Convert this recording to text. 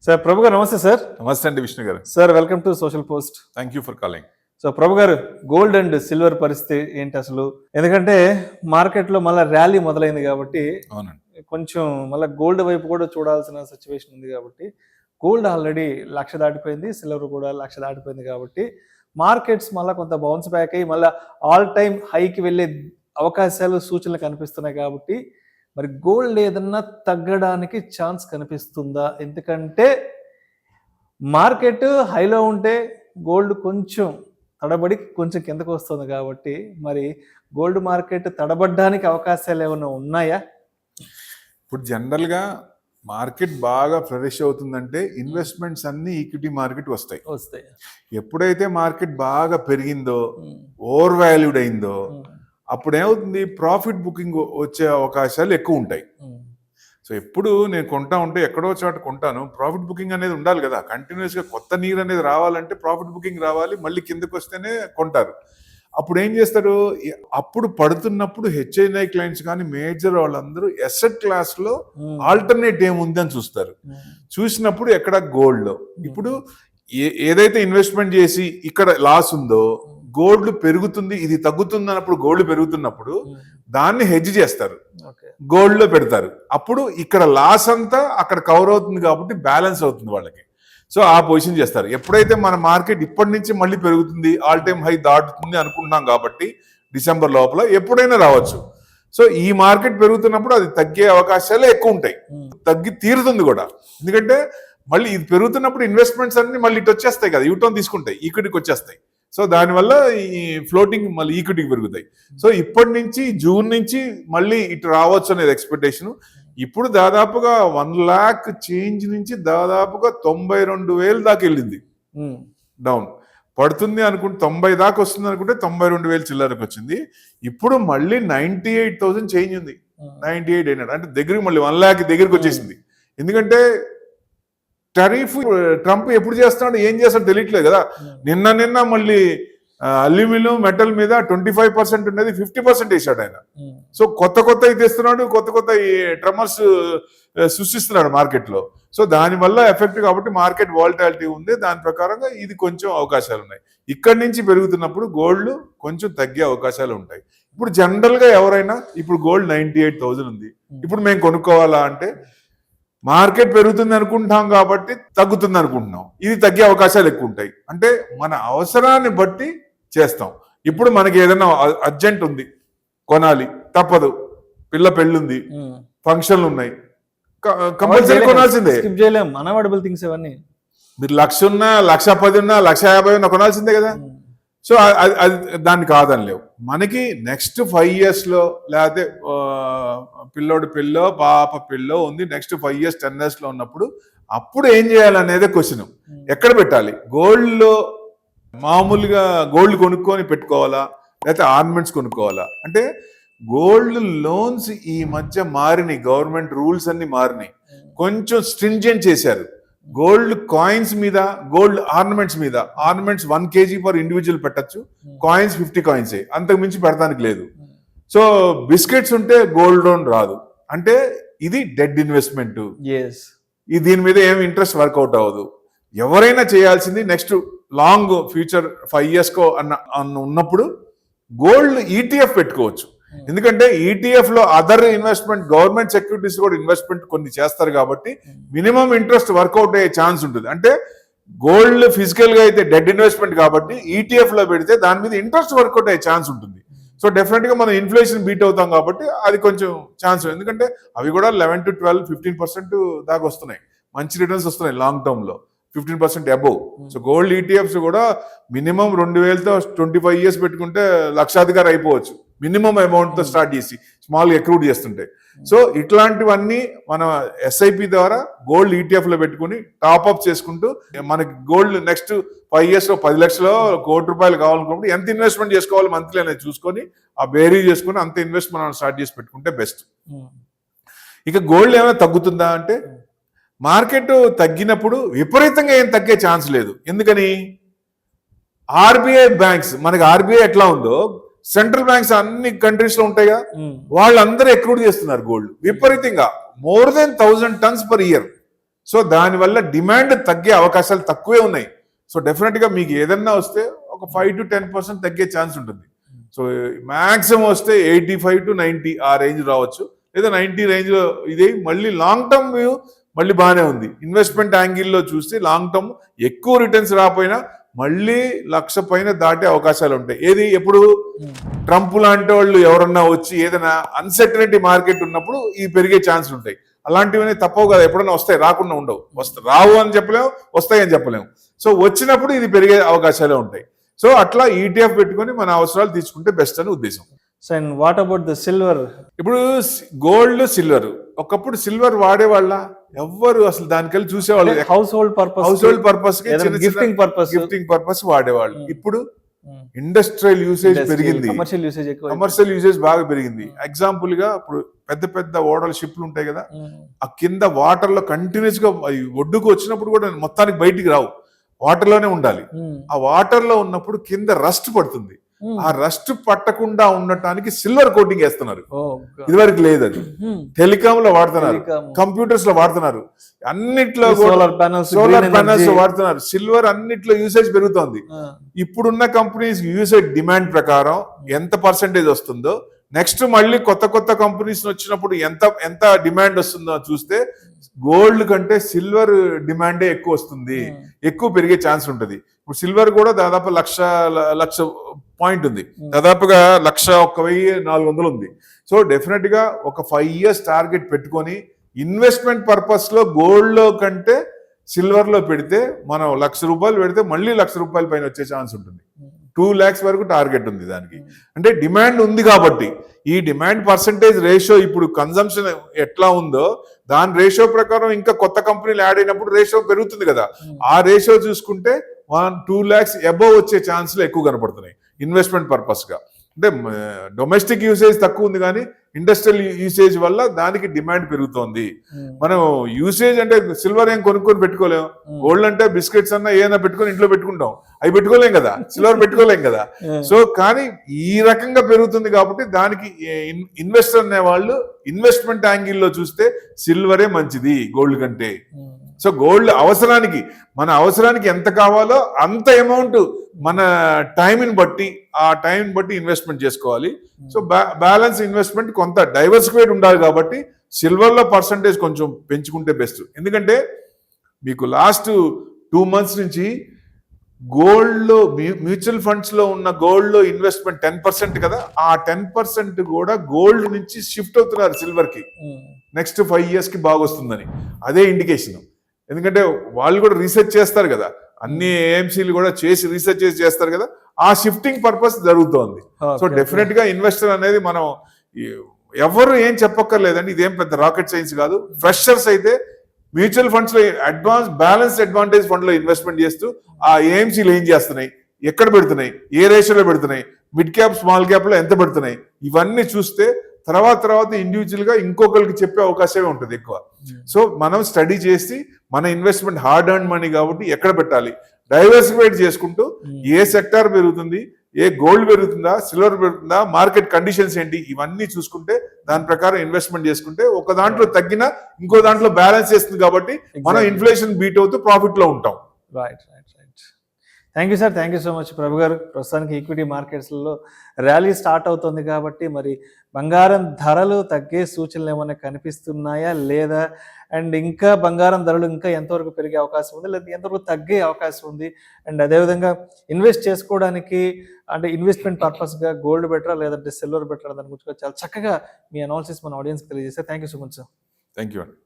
Sir ప్రభు గారు నమస్తే sir. నమస్తే అండి విష్ణు గారు. Sir welcome to social post. Thank you for calling. So Prabhu గారు, గోల్డ్ అండ్ సిల్వర్ పరిస్థితి ఏంటి అసలు? ఎందుకంటే మార్కెట్లో మళ్ళీ ర్యాలీ మొదలైంది కాబట్టి అవునండి, కొంచెం మళ్ళీ గోల్డ్ వైపు కూడా చూడాల్సిన సిచ్యువేషన్ ఉంది కాబట్టి గోల్డ్ ఆల్రెడీ 1,00,000 దాటిపోయింది, సిల్వర్ కూడా 1,00,000 దాటిపోయింది కాబట్టి మార్కెట్స్ మళ్ళీ కొంత బౌన్స్ బ్యాక్ అయ్యి మళ్ళీ ఆల్ టైమ్ హైకి వెళ్ళే అవకాశాలు సూచనలు కనిపిస్తున్నాయి కాబట్టి మరి గోల్డ్ ఏదన్నా తగ్గడానికి ఛాన్స్ కనిపిస్తుందా? ఎందుకంటే మార్కెట్ హైలో ఉంటే గోల్డ్ కొంచెం తడబడి కొంచెం కిందకు వస్తుంది కాబట్టి మరి గోల్డ్ మార్కెట్ తడబడ్డానికి అవకాశాలు ఏమైనా ఉన్నాయా? ఇప్పుడు జనరల్గా మార్కెట్ బాగా ఫ్లరిష్ అవుతుందంటే ఇన్వెస్ట్మెంట్స్ అన్ని ఈక్విటీ మార్కెట్ వస్తాయి. ఎప్పుడైతే మార్కెట్ బాగా పెరిగిందో, ఓవర్ వాల్యూడ్ అయిందో, అప్పుడు ఏమవుతుంది, ప్రాఫిట్ బుకింగ్ వచ్చే అవకాశాలు ఎక్కువ ఉంటాయి. సో ఎప్పుడు నేను కొంటా ఉంటే ఎక్కడో చోట కొంటాను, ప్రాఫిట్ బుకింగ్ అనేది ఉండాలి కదా. కంటిన్యూస్గా కొత్త నీరు అనేది రావాలంటే ప్రాఫిట్ బుకింగ్ రావాలి, మళ్ళీ కిందకు వస్తేనే కొంటారు. అప్పుడు ఏం చేస్తారు, అప్పుడు పడుతున్నప్పుడు హెచ్ఐఐ క్లయింట్స్ కానీ మేజర్ వాళ్ళందరూ ఎసెట్ క్లాస్లో ఆల్టర్నేట్ ఏముంది అని చూస్తారు. చూసినప్పుడు ఎక్కడ గోల్డ్లో ఇప్పుడు ఏదైతే ఇన్వెస్ట్మెంట్ చేసి ఇక్కడ లాస్ ఉందో, గోల్డ్ పెరుగుతుంది ఇది తగ్గుతుంది అన్నప్పుడు, గోల్డ్ పెరుగుతున్నప్పుడు దాన్ని హెడ్జ్ చేస్తారు, గోల్డ్ లో పెడతారు. అప్పుడు ఇక్కడ లాస్ అంతా అక్కడ కవర్ అవుతుంది కాబట్టి బ్యాలెన్స్ అవుతుంది వాళ్ళకి. సో ఆ పొజిషన్ చేస్తారు. ఎప్పుడైతే మన మార్కెట్ ఇప్పటి నుంచి మళ్ళీ పెరుగుతుంది, ఆల్ టైమ్ హై దాటుతుంది అనుకుంటున్నాం కాబట్టి డిసెంబర్ లోపల ఎప్పుడైనా రావచ్చు. సో ఈ మార్కెట్ పెరుగుతున్నప్పుడు అది తగ్గే అవకాశాలే ఎక్కువ ఉంటాయి, తగ్గి తీరుతుంది కూడా. ఎందుకంటే మళ్ళీ ఇది పెరుగుతున్నప్పుడు ఇన్వెస్ట్మెంట్స్ అన్ని మళ్ళీ ఇటు వచ్చేస్తాయి కదా, యూటర్న్ తీసుకుంటాయి, ఈక్విటీకి వచ్చేస్తాయి. సో దానివల్ల ఈ ఫ్లోటింగ్ మళ్ళీ ఈక్విటీకి పెరుగుతాయి. సో ఇప్పటి నుంచి జూన్ నుంచి మళ్ళీ ఇటు రావచ్చు అనేది ఎక్స్పెక్టేషన్. ఇప్పుడు దాదాపుగా 1,00,000 చేంజ్ నుంచి దాదాపుగా 92,000 దాకా వెళ్ళింది డౌన్. పడుతుంది అనుకుంటే 90 దాకా వస్తుంది అనుకుంటే 92,000 చిల్లరకు వచ్చింది. ఇప్పుడు మళ్ళీ 98,000 చేంజ్ ఉంది, 98,800 అంటే దగ్గరికి మళ్ళీ 1,00,000 దగ్గరికి వచ్చేసింది. ఎందుకంటే టరీఫ్ ట్రంప్ ఎప్పుడు చేస్తున్నాడు, ఏం చేస్తాడు తెలియట్లేదు కదా. నిన్న మళ్ళీ అల్యూమినియం మెటల్ మీద 25% ఉన్నది 50% వేసాడు ఆయన. సో కొత్త తెస్తున్నాడు, కొత్త ట్రమర్స్ సృష్టిస్తున్నాడు మార్కెట్లో. సో దానివల్ల ఎఫెక్ట్ కాబట్టి మార్కెట్ వాలటాలిటీ ఉంది. దాని ప్రకారంగా ఇది కొంచెం అవకాశాలు ఉన్నాయి. ఇక్కడి నుంచి పెరుగుతున్నప్పుడు గోల్డ్ కొంచెం తగ్గే అవకాశాలు ఉంటాయి. ఇప్పుడు జనరల్ గా ఎవరైనా ఇప్పుడు గోల్డ్ 98,000 ఉంది, ఇప్పుడు మేము కొనుక్కోవాలా అంటే మార్కెట్ పెరుగుతుంది అనుకుంటాం కాబట్టి తగ్గుతుంది అనుకుంటున్నాం, ఇది తగ్గే అవకాశాలు ఎక్కువ ఉంటాయి. అంటే మన అవసరాన్ని బట్టి చేస్తాం. ఇప్పుడు మనకి ఏదైనా అర్జెంట్ ఉంది, కొనాలి, తప్పదు, పిల్ల పెళ్ళుంది, ఫంక్షన్లు ఉన్నాయి, కంపల్సరీ కొనాల్సిందే. మీరు 1,00,000 ఉన్నా, 1,10,000 ఉన్నా, 1,50,000 ఉన్నా కొనాల్సిందే కదా. సో అది దాన్ని కాదని లేవు. మనకి నెక్స్ట్ 5 years లో లేకపోతే పిల్లోడు పెళ్ళో పాప పెళ్ళో ఉంది, నెక్స్ట్ 5 years 10 years లో ఉన్నప్పుడు అప్పుడు ఏం చేయాలనేదే క్వశ్చన్. ఎక్కడ పెట్టాలి? గోల్డ్లో మామూలుగా గోల్డ్ కొనుక్కొని పెట్టుకోవాలా, లేకపోతే ఆర్నమెంట్స్ కొనుక్కోవాలా? అంటే గోల్డ్ లోన్స్ ఈ మధ్య మారినాయి, గవర్నమెంట్ రూల్స్ అన్ని మారినాయి, కొంచెం స్ట్రింజెంట్ చేశారు. గోల్డ్ కాయిన్స్ మీద, గోల్డ్ ఆర్నమెంట్స్ మీద, ఆర్నమెంట్స్ 1 kg పర్ ఇండివిజువల్ పెట్టచ్చు, కాయిన్స్ 50 coins, అంతకు మించి పెడతానికి లేదు. సో బిస్కెట్స్ ఉంటే గోల్డ్ లోన్ రాదు. అంటే ఇది డెడ్ ఇన్వెస్ట్మెంట్. దీని మీద ఏమి ఇంట్రెస్ట్ వర్కౌట్ అవ్వదు. ఎవరైనా చేయాల్సింది నెక్స్ట్ లాంగ్ ఫ్యూచర్ 5 years అన్న ఉన్నప్పుడు గోల్డ్ ఈటీఎఫ్ పెట్టుకోవచ్చు. ఎందుకంటే ఈటీఎఫ్ లో అదర్ ఇన్వెస్ట్మెంట్, గవర్నమెంట్ సెక్యూరిటీస్ కూడా ఇన్వెస్ట్మెంట్ కొన్ని చేస్తారు కాబట్టి మినిమం ఇంట్రెస్ట్ వర్కౌట్ అయ్యే ఛాన్స్ ఉంటుంది. అంటే గోల్డ్ ఫిజికల్ గా అయితే డెడ్ ఇన్వెస్ట్మెంట్ కాబట్టి ఈటీఎఫ్ లో పెడితే దాని మీద ఇంట్రెస్ట్ వర్కౌట్ అయ్యే ఛాన్స్ ఉంటుంది. సో డెఫినెట్ గా మనం ఇన్ఫ్లేషన్ బీట్ అవుతాం కాబట్టి అది కొంచెం ఛాన్స్. ఎందుకంటే అవి కూడా 11 to 12, 15% దాకా వస్తున్నాయి, మంచి రిటర్న్స్ వస్తున్నాయి లాంగ్ టర్మ్ లో, 15% అబోవ్. సో గోల్డ్ ఈటీఎఫ్స్ కూడా మినిమం 2,000తో 25 years పెట్టుకుంటే లక్షాధికారి అయిపోవచ్చు, మినిమం అమౌంట్ తో స్టార్ట్ చేసి స్మాల్ అక్రూడ్ చేస్తుంటే. సో ఇట్లాంటివన్నీ మన ఎస్ఐపి ద్వారా గోల్డ్ ఈటీఎఫ్ లో పెట్టుకుని టాప్అప్ చేసుకుంటూ మనకి గోల్డ్ నెక్స్ట్ 5 years లో 10 లక్షలు, ₹1,00,000 కావాలనుకుంటే ఎంత ఇన్వెస్ట్మెంట్ చేసుకోవాలి మంత్లీ అనేది చూసుకొని ఆ బేరీ చేసుకుని అంత ఇన్వెస్ట్ మనం స్టార్ట్ చేసి పెట్టుకుంటే బెస్ట్. ఇక గోల్డ్ ఏమైనా తగ్గుతుందా అంటే మార్కెట్ తగ్గినప్పుడు విపరీతంగా ఏం తగ్గే ఛాన్స్ లేదు. ఎందుకని? ఆర్బీఐ బ్యాంక్స్, మనకి ఆర్బీఐ ఎట్లా ఉందో సెంట్రల్ బ్యాంక్స్ అన్ని కంట్రీస్ లో ఉంటాయిగా, వాళ్ళందరూ ఎక్రూడ్ చేస్తున్నారు గోల్డ్ విపరీతంగా, more than 1,000 tons per year. So దానివల్ల డిమాండ్ తగ్గే అవకాశాలు తక్కువే ఉన్నాయి. సో డెఫినెట్గా మీకు ఏదన్నా వస్తే ఒక 5 to 10% తగ్గే ఛాన్స్ ఉంటుంది. సో మ్యాక్సిమం వస్తే 85 to 90 ఆ రేంజ్ రావచ్చు, లేదా 90 రేంజ్లో. ఇదే మళ్ళీ లాంగ్ టర్మ్ వ్యూ మళ్ళీ బాగానే ఉంది. ఇన్వెస్ట్మెంట్ యాంగిల్లో చూస్తే లాంగ్ టర్మ్ ఎక్కువ రిటర్న్స్ రాకపోయినా మళ్ళీ 1,00,000 పైన దాటే అవకాశాలు ఉంటాయి. ఏది ఎప్పుడు ట్రంప్ లాంటి వాళ్ళు ఎవరన్నా వచ్చి ఏదైనా అన్సర్టనిటీ మార్కెట్ ఉన్నప్పుడు ఈ పెరిగే ఛాన్స్ ఉంటాయి. అలాంటివన్నీ తప్పవు కదా, ఎప్పుడైనా వస్తాయి, రాకుండా ఉండవు. రావు అని చెప్పలేము, వస్తాయి అని చెప్పలేము. సో వచ్చినప్పుడు ఇది పెరిగే అవకాశాలే ఉంటాయి. సో అట్లా ఈటీఎఫ్ పెట్టుకొని మన అవసరాలు తీసుకుంటే బెస్ట్ అని ఉద్దేశం. So and what about the silver? ఇప్పుడు గోల్డ్, సిల్వర్, ఒకప్పుడు సిల్వర్ వాడేవాళ్ళ ఎవ్వరు అసలు దానికెళ్ళి చూసేవాళ్ళు. House hold purpose gifting purpose వాడేవాళ్ళు. ఇప్పుడు ఇండస్ట్రియల్ యూసేజ్ పెరిగింది, కమర్షియల్ యూసేజ్ బాగా పెరిగింది. ఎగ్జాంపుల్ గా ఇప్పుడు పెద్ద పెద్ద ఓడల షిప్లు ఉంటాయి కదా, ఆ కింద వాటర్ లో కంటిన్యూస్ గా ఒడ్డుకు వచ్చినప్పుడు కూడా మొత్తానికి బయటికి రావు, వాటర్ లోనే ఉండాలి. ఆ వాటర్ లో ఉన్నప్పుడు కింద రస్ట్ పడుతుంది. ఆ రస్ట్ పట్టకుండా ఉండటానికి సిల్వర్ కోటింగ్ వేస్తున్నారు. ఇదివరకు లేదు, అది టెలికామ్ లో వాడుతున్నారు, కంప్యూటర్స్ లో వాడుతున్నారు, అన్నిట్లో సోలార్ ప్యానల్స్ వాడుతున్నారు. సిల్వర్ అన్నిట్లో యూసేజ్ పెరుగుతోంది. ఇప్పుడున్న కంపెనీస్ యూసేజ్ డిమాండ్ ప్రకారం ఎంత పర్సెంటేజ్ వస్తుందో, నెక్స్ట్ మళ్ళీ కొత్త కొత్త కంపెనీస్ వచ్చినప్పుడు ఎంత డిమాండ్ వస్తుందో చూస్తే గోల్డ్ కంటే సిల్వర్ డిమాండే ఎక్కువ వస్తుంది, ఎక్కువ పెరిగే ఛాన్స్ ఉంటుంది. ఇప్పుడు సిల్వర్ కూడా దాదాపు 1,00,000 పాయింట్ ఉంది, దాదాపుగా 1,01,400 ఉంది. సో డెఫినెట్ గా ఒక 5 years టార్గెట్ పెట్టుకొని ఇన్వెస్ట్మెంట్ పర్పస్ లో గోల్డ్ లో కంటే సిల్వర్ లో పెడితే మనం ₹1,00,000 పెడితే మళ్ళీ ₹1,00,000 పైన వచ్చే ఛాన్స్ ఉంటుంది. 2 lakhs వరకు టార్గెట్ ఉంది దానికి. అంటే డిమాండ్ ఉంది కాబట్టి ఈ డిమాండ్ పర్సంటేజ్ రేషియో ఇప్పుడు కన్సంప్షన్ ఎట్లా ఉందో దాని రేషియో ప్రకారం ఇంకా కొత్త కంపెనీలు యాడ్ అయినప్పుడు రేషియో పెరుగుతుంది కదా, ఆ రేషియో చూసుకుంటే 2 lakhs అబోవ్ వచ్చే ఛాన్స్లు ఎక్కువ కనపడుతున్నాయి ఇన్వెస్ట్మెంట్ పర్పస్ గా. అంటే డొమెస్టిక్ యూసేజ్ తక్కువ ఉంది కానీ ఇండస్ట్రియల్ యూసేజ్ వల్ల దానికి డిమాండ్ పెరుగుతోంది. మనం యూసేజ్ అంటే సిల్వర్ ఏం కొనుక్కొని పెట్టుకోలేము, గోల్డ్ అంటే బిస్కెట్స్ అన్నా ఏదైనా పెట్టుకొని ఇంట్లో పెట్టుకుంటాం, అవి పెట్టుకోలేం కదా, సిల్వర్ పెట్టుకోలేం కదా. సో కానీ ఈ రకంగా పెరుగుతుంది కాబట్టి దానికి ఇన్వెస్టర్ అనే వాళ్ళు ఇన్వెస్ట్మెంట్ యాంగిల్లో చూస్తే సిల్వరే మంచిది గోల్డ్ కంటే. సో గోల్డ్ మన అవసరానికి ఎంత కావాలో అంత అమౌంట్ మన టైంని బట్టి ఇన్వెస్ట్మెంట్ చేసుకోవాలి. సో బ్యాలెన్స్ ఇన్వెస్ట్మెంట్ కొంత డైవర్సిఫైడ్ ఉండాలి కాబట్టి సిల్వర్ లో పర్సంటేజ్ కొంచెం పెంచుకుంటే బెస్ట్. ఎందుకంటే మీకు లాస్ట్ 2 months నుంచి గోల్డ్ లో మ్యూచువల్ ఫండ్స్ లో ఉన్న గోల్డ్ లో ఇన్వెస్ట్మెంట్ 10% కదా, ఆ 10% కూడా గోల్డ్ నుంచి షిఫ్ట్ అవుతున్నారు సిల్వర్ కి. నెక్స్ట్ 5 years కి బాగా వస్తుందని అదే ఇండికేషన్. ఎందుకంటే వాళ్ళు కూడా రీసెర్చ్ చేస్తారు కదా, అన్ని ఏఎంసీలు కూడా చేసి రీసెర్చ్ చేస్తారు కదా, ఆ షిఫ్టింగ్ పర్పస్ జరుగుతోంది. సో డెఫినెట్ గా ఇన్వెస్టర్ అనేది మనం ఎవరు ఏం చెప్పక్కర్లేదండి, ఇదేం పెద్ద రాకెట్ సైన్స్ కాదు. ఫ్రెషర్స్ అయితే మ్యూచువల్ ఫండ్స్ లో బ్యాలెన్స్డ్ అడ్వాంటేజ్ ఫండ్ లో ఇన్వెస్ట్మెంట్ చేస్తూ ఆ ఏఎంసీలు ఏం చేస్తున్నాయి, ఎక్కడ పెడుతున్నాయి, ఏ రేషియోలో పెడుతున్నాయి, మిడ్ క్యాప్ స్మాల్ క్యాప్ లో ఎంత పెడుతున్నాయి, ఇవన్నీ చూస్తే తర్వాత ఇండివిజువల్ గా ఇంకొకరికి చెప్పే అవకాశమే ఉంటుంది ఎక్కువ. సో మనం స్టడీ చేసి మన ఇన్వెస్ట్మెంట్ హార్డ్ ఎర్న్ మనీ కాబట్టి ఎక్కడ పెట్టాలి, డైవర్సిఫైడ్ చేసుకుంటూ ఏ సెక్టార్ పెరుగుతుంది, ఏ గోల్డ్ పెరుగుతుందా, సిల్వర్ పెరుగుతుందా, మార్కెట్ కండిషన్స్ ఏంటి, ఇవన్నీ చూసుకుంటే దాని ప్రకారం ఇన్వెస్ట్మెంట్ చేసుకుంటే ఒక దాంట్లో తగ్గినా ఇంకో దాంట్లో బ్యాలెన్స్ చేస్తుంది కాబట్టి మనం ఇన్ఫ్లేషన్ బీట్ అవుతూ ప్రాఫిట్ లో ఉంటాం. Right. Thank you sir, thank you so much Prabhu గారు. ప్రస్తుతానికి ఈక్విటీ మార్కెట్స్లో ర్యాలీ స్టార్ట్ అవుతుంది కాబట్టి మరి బంగారం ధరలు తగ్గే సూచనలు ఏమైనా కనిపిస్తున్నాయా లేదా, అండ్ ఇంకా బంగారం ధరలు ఇంకా ఎంతవరకు పెరిగే అవకాశం ఉంది లేదా ఎంతవరకు తగ్గే అవకాశం ఉంది, అండ్ అదేవిధంగా ఇన్వెస్ట్ చేసుకోవడానికి అంటే ఇన్వెస్ట్మెంట్ పర్పస్గా గోల్డ్ బెటరా లేదంటే సిల్వర్ బెటరా దాని గురించి చాలా చక్కగా మీ అనాలిసిస్ మన ఆడియన్స్కి తెలియజేస్తే thank you so much sir. Thank you అండి.